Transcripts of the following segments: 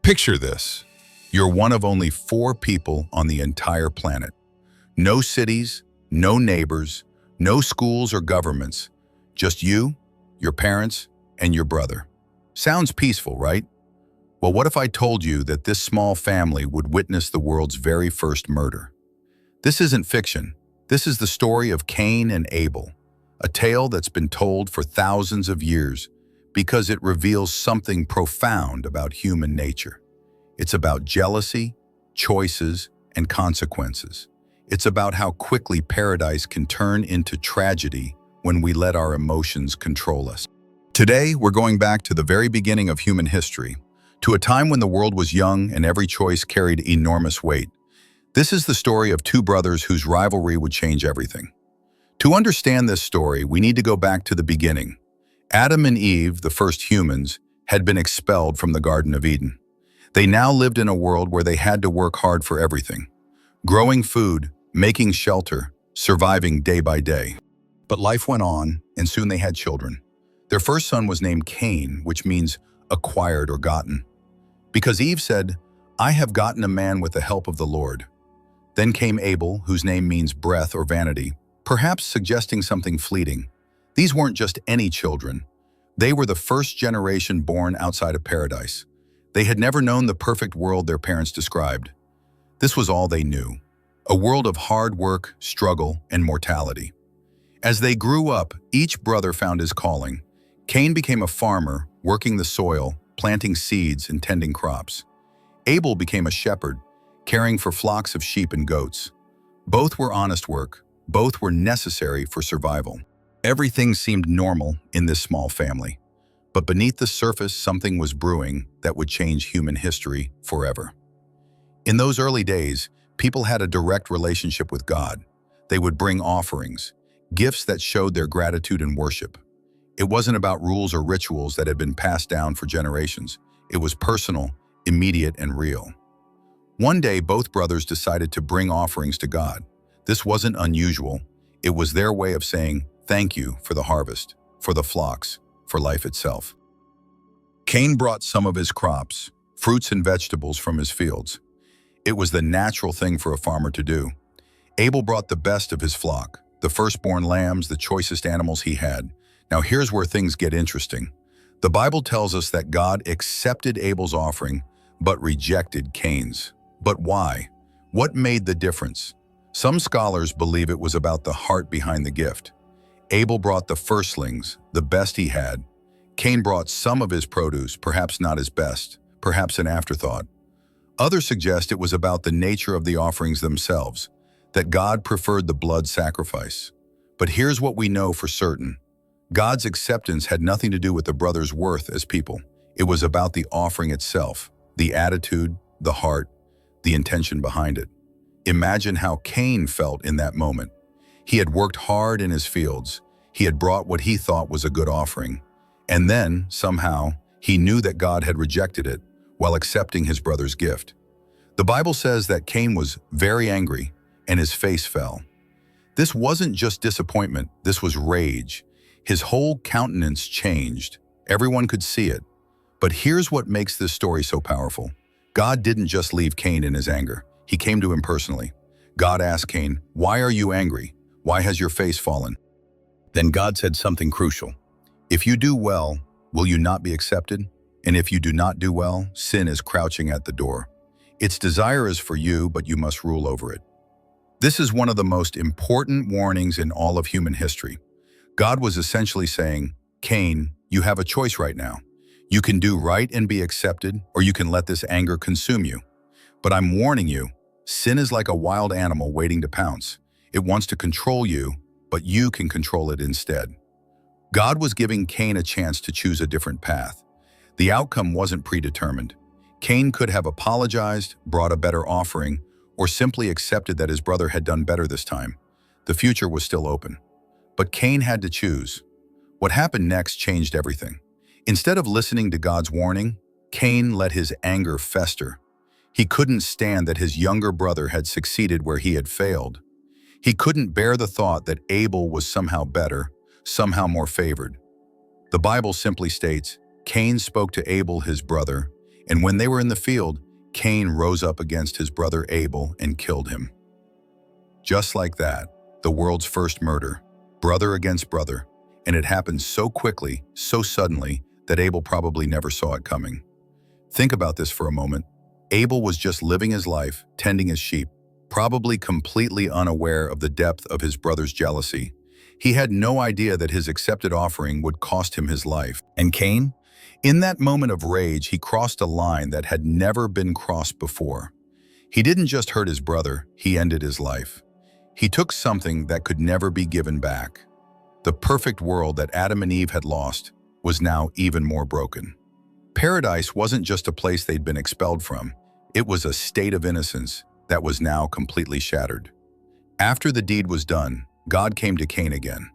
Picture this. You're one of only 4 people on the entire planet. No cities, no neighbors, no schools or governments. Just you, your parents, and your brother. Sounds peaceful, right? Well, what if I told you that this small family would witness the world's very first murder? This isn't fiction. This is the story of Cain and Abel, a tale that's been told for thousands of years because it reveals something profound about human nature. It's about jealousy, choices, and consequences. It's about how quickly paradise can turn into tragedy when we let our emotions control us. Today, we're going back to the very beginning of human history, to a time when the world was young and every choice carried enormous weight. This is the story of 2 brothers whose rivalry would change everything. To understand this story, we need to go back to the beginning. Adam and Eve, the first humans, had been expelled from the Garden of Eden. They now lived in a world where they had to work hard for everything. Growing food, making shelter, surviving day by day. But life went on, and soon they had children. Their first son was named Cain, which means acquired or gotten. Because Eve said, "I have gotten a man with the help of the Lord." Then came Abel, whose name means breath or vanity, perhaps suggesting something fleeting. These weren't just any children. They were the first generation born outside of paradise. They had never known the perfect world their parents described. This was all they knew, a world of hard work, struggle, and mortality. As they grew up, each brother found his calling. Cain became a farmer, working the soil, planting seeds, and tending crops. Abel became a shepherd, caring for flocks of sheep and goats. Both were honest work. Both were necessary for survival. Everything seemed normal in this small family. But beneath the surface, something was brewing that would change human history forever. In those early days, people had a direct relationship with God. They would bring offerings, gifts that showed their gratitude and worship. It wasn't about rules or rituals that had been passed down for generations. It was personal, immediate, and real. One day, both brothers decided to bring offerings to God. This wasn't unusual. It was their way of saying, "Thank you for the harvest, for the flocks, for life itself." Cain brought some of his crops, fruits and vegetables from his fields. It was the natural thing for a farmer to do. Abel brought the best of his flock, the firstborn lambs, the choicest animals he had. Now here's where things get interesting. The Bible tells us that God accepted Abel's offering, but rejected Cain's. But why? What made the difference? Some scholars believe it was about the heart behind the gift. Abel brought the firstlings, the best he had. Cain brought some of his produce, perhaps not his best, perhaps an afterthought. Others suggest it was about the nature of the offerings themselves, that God preferred the blood sacrifice. But here's what we know for certain. God's acceptance had nothing to do with the brothers' worth as people. It was about the offering itself, the attitude, the heart, the intention behind it. Imagine how Cain felt in that moment. He had worked hard in his fields. He had brought what he thought was a good offering. And then, somehow, he knew that God had rejected it while accepting his brother's gift. The Bible says that Cain was very angry and his face fell. This wasn't just disappointment, this was rage. His whole countenance changed. Everyone could see it. But here's what makes this story so powerful. God didn't just leave Cain in his anger. He came to him personally. God asked Cain, "Why are you angry? Why has your face fallen?" Then God said something crucial. "If you do well, will you not be accepted? And if you do not do well, sin is crouching at the door. Its desire is for you, but you must rule over it." This is one of the most important warnings in all of human history. God was essentially saying, "Cain, you have a choice right now. You can do right and be accepted, or you can let this anger consume you. But I'm warning you, sin is like a wild animal waiting to pounce. It wants to control you, but you can control it instead." God was giving Cain a chance to choose a different path. The outcome wasn't predetermined. Cain could have apologized, brought a better offering, or simply accepted that his brother had done better this time. The future was still open. But Cain had to choose. What happened next changed everything. Instead of listening to God's warning, Cain let his anger fester. He couldn't stand that his younger brother had succeeded where he had failed. He couldn't bear the thought that Abel was somehow better, somehow more favored. The Bible simply states, Cain spoke to Abel, his brother, And when they were in the field, Cain rose up against his brother Abel and killed him. Just like that, the world's first murder, brother against brother, and it happened so quickly, so suddenly, that Abel probably never saw it coming. Think about this for a moment. Abel was just living his life, tending his sheep, probably completely unaware of the depth of his brother's jealousy. He had no idea that his accepted offering would cost him his life. And Cain? In that moment of rage, he crossed a line that had never been crossed before. He didn't just hurt his brother, he ended his life. He took something that could never be given back. The perfect world that Adam and Eve had lost was now even more broken. Paradise wasn't just a place they'd been expelled from. It was a state of innocence that was now completely shattered. After the deed was done, God came to Cain again.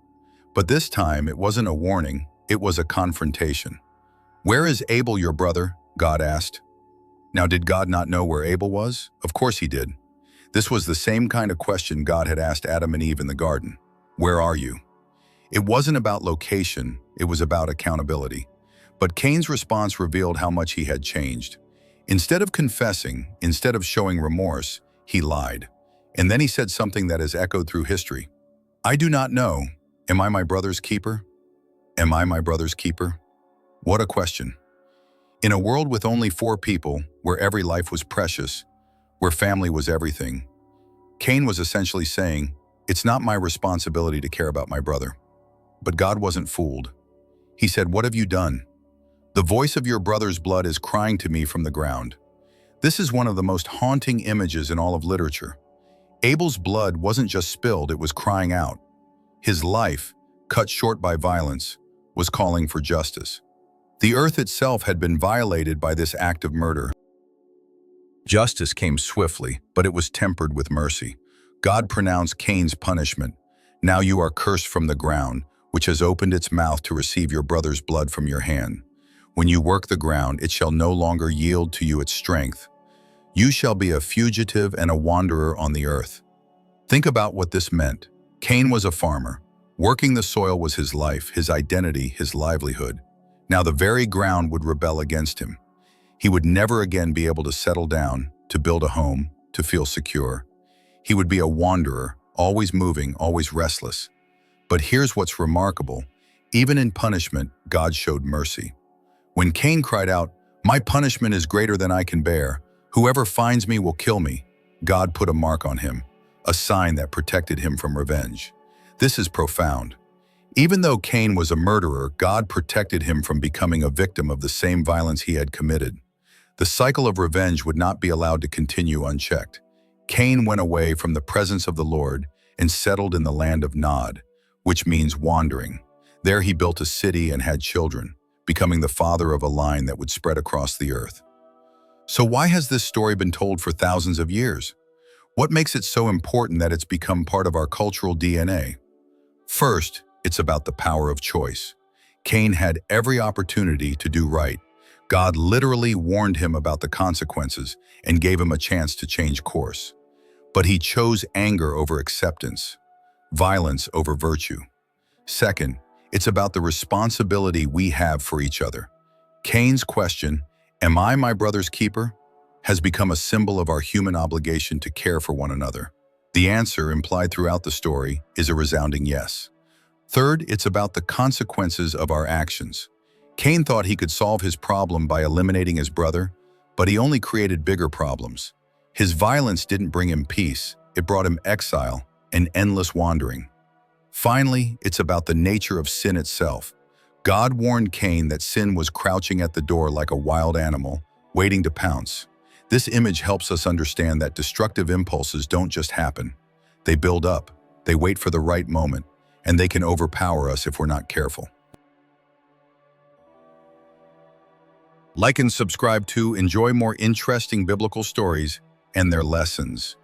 But this time, it wasn't a warning, it was a confrontation. "Where is Abel, your brother?" God asked. Now, did God not know where Abel was? Of course he did. This was the same kind of question God had asked Adam and Eve in the garden. Where are you? It wasn't about location, it was about accountability. But Cain's response revealed how much he had changed. Instead of confessing, instead of showing remorse, he lied. And then he said something that has echoed through history. "I do not know. Am I my brother's keeper? Am I my brother's keeper?" What a question. In a world with only 4 people, where every life was precious, where family was everything, Cain was essentially saying, "It's not my responsibility to care about my brother." But God wasn't fooled. He said, "What have you done? The voice of your brother's blood is crying to me from the ground." This is one of the most haunting images in all of literature. Abel's blood wasn't just spilled, it was crying out. His life, cut short by violence, was calling for justice. The earth itself had been violated by this act of murder. Justice came swiftly, but it was tempered with mercy. God pronounced Cain's punishment. "Now you are cursed from the ground, which has opened its mouth to receive your brother's blood from your hand. When you work the ground, it shall no longer yield to you its strength. You shall be a fugitive and a wanderer on the earth." Think about what this meant. Cain was a farmer. Working the soil was his life, his identity, his livelihood. Now the very ground would rebel against him. He would never again be able to settle down, to build a home, to feel secure. He would be a wanderer, always moving, always restless. But here's what's remarkable. Even in punishment, God showed mercy. When Cain cried out, "My punishment is greater than I can bear. Whoever finds me will kill me," God put a mark on him, a sign that protected him from revenge. This is profound. Even though Cain was a murderer, God protected him from becoming a victim of the same violence he had committed. The cycle of revenge would not be allowed to continue unchecked. Cain went away from the presence of the Lord and settled in the land of Nod, which means wandering. There he built a city and had children, becoming the father of a line that would spread across the earth. So why has this story been told for thousands of years? What makes it so important that it's become part of our cultural DNA? First, it's about the power of choice. Cain had every opportunity to do right. God literally warned him about the consequences and gave him a chance to change course. But he chose anger over acceptance, violence over virtue. Second, it's about the responsibility we have for each other. Cain's question, "Am I my brother's keeper?" has become a symbol of our human obligation to care for one another. The answer, implied throughout the story, is a resounding yes. Third, it's about the consequences of our actions. Cain thought he could solve his problem by eliminating his brother, but he only created bigger problems. His violence didn't bring him peace, it brought him exile and endless wandering. Finally, it's about the nature of sin itself. God warned Cain that sin was crouching at the door like a wild animal, waiting to pounce. This image helps us understand that destructive impulses don't just happen. They build up, they wait for the right moment, and they can overpower us if we're not careful. Like and subscribe to enjoy more interesting biblical stories and their lessons.